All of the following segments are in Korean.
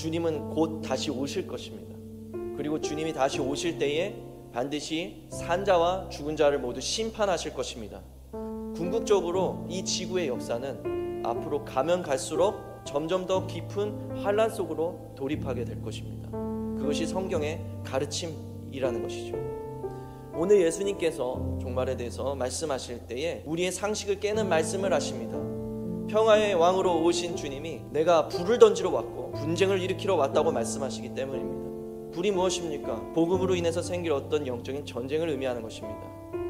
주님은 곧 다시 오실 것입니다. 그리고 주님이 다시 오실 때에 반드시 산자와 죽은 자를 모두 심판하실 것입니다. 궁극적으로 이 지구의 역사는 앞으로 가면 갈수록 점점 더 깊은 환란 속으로 돌입하게 될 것입니다. 그것이 성경의 가르침이라는 것이죠. 오늘 예수님께서 종말에 대해서 말씀하실 때에 우리의 상식을 깨는 말씀을 하십니다. 평화의 왕으로 오신 주님이 내가 불을 던지러 왔고 분쟁을 일으키러 왔다고 말씀하시기 때문입니다. 불이 무엇입니까? 복음으로 인해서 생길 어떤 영적인 전쟁을 의미하는 것입니다.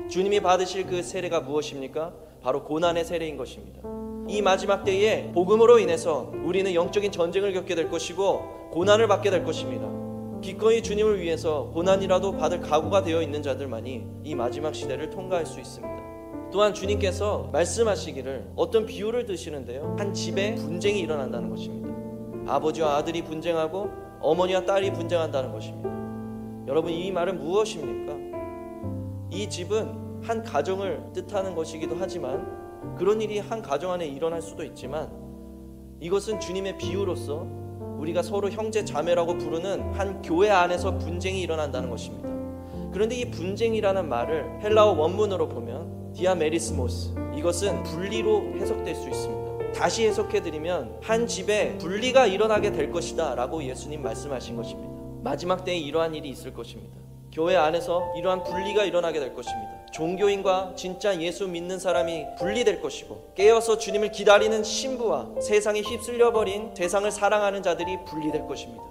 주님이 받으실 그 세례가 무엇입니까? 바로 고난의 세례인 것입니다. 이 마지막 때에 복음으로 인해서 우리는 영적인 전쟁을 겪게 될 것이고 고난을 받게 될 것입니다. 기꺼이 주님을 위해서 고난이라도 받을 각오가 되어 있는 자들만이 이 마지막 시대를 통과할 수 있습니다. 또한 주님께서 말씀하시기를 어떤 비유를 드시는데요, 한 집에 분쟁이 일어난다는 것입니다. 아버지와 아들이 분쟁하고 어머니와 딸이 분쟁한다는 것입니다. 여러분, 이 말은 무엇입니까? 이 집은 한 가정을 뜻하는 것이기도 하지만 그런 일이 한 가정 안에 일어날 수도 있지만 이것은 주님의 비유로서 우리가 서로 형제 자매라고 부르는 한 교회 안에서 분쟁이 일어난다는 것입니다. 그런데 이 분쟁이라는 말을 헬라어 원문으로 보면 디아메리스모스, 이것은 분리로 해석될 수 있습니다. 다시 해석해드리면 한 집에 분리가 일어나게 될 것이다 라고 예수님 말씀하신 것입니다. 마지막 때에 이러한 일이 있을 것입니다. 교회 안에서 이러한 분리가 일어나게 될 것입니다. 종교인과 진짜 예수 믿는 사람이 분리될 것이고 깨어서 주님을 기다리는 신부와 세상에 휩쓸려버린 세상을 사랑하는 자들이 분리될 것입니다.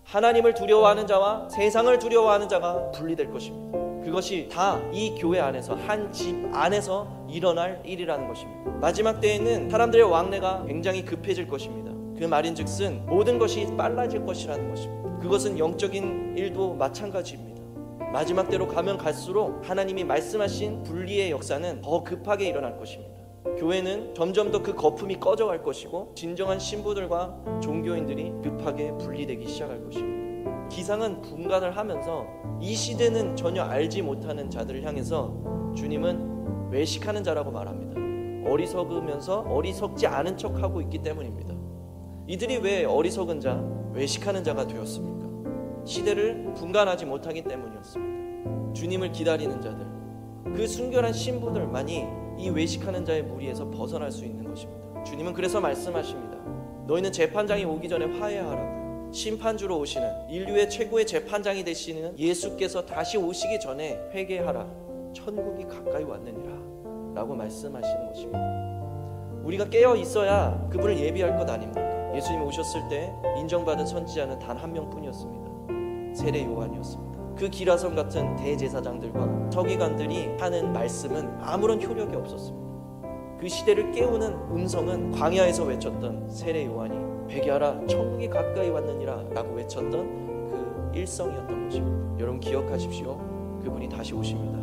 하나님을 두려워하는 자와 세상을 두려워하는 자가 분리될 것입니다. 그것이 다 이 교회 안에서, 한 집 안에서 일어날 일이라는 것입니다. 마지막 때에는 사람들의 왕래가 굉장히 급해질 것입니다. 그 말인즉슨 모든 것이 빨라질 것이라는 것입니다. 그것은 영적인 일도 마찬가지입니다. 마지막 때로 가면 갈수록 하나님이 말씀하신 분리의 역사는 더 급하게 일어날 것입니다. 교회는 점점 더 그 거품이 꺼져갈 것이고 진정한 신부들과 종교인들이 급하게 분리되기 시작할 것입니다. 기상은 분간을 하면서 이 시대는 전혀 알지 못하는 자들을 향해서 주님은 외식하는 자라고 말합니다. 어리석으면서 어리석지 않은 척하고 있기 때문입니다. 이들이 왜 어리석은 자, 외식하는 자가 되었습니까? 시대를 분간하지 못하기 때문이었습니다. 주님을 기다리는 자들, 그 순결한 신부들만이 이 외식하는 자의 무리에서 벗어날 수 있는 것입니다. 주님은 그래서 말씀하십니다. 너희는 재판장이 오기 전에 화해하라고요. 심판주로 오시는 인류의 최고의 재판장이 되시는 예수께서 다시 오시기 전에 회개하라. 천국이 가까이 왔느니라 라고 말씀하시는 것입니다. 우리가 깨어 있어야 그분을 예비할 것 아닙니까? 예수님이 오셨을 때 인정받은 선지자는 단 한 명뿐이었습니다. 세례 요한이었습니다. 그 기라성 같은 대제사장들과 서기관들이 하는 말씀은 아무런 효력이 없었습니다. 그 시대를 깨우는 음성은 광야에서 외쳤던 세례 요한이 회개하라 천국이 가까이 왔느니라 라고 외쳤던 그 일성이었던 것입니다. 여러분 기억하십시오. 그분이 다시 오십니다.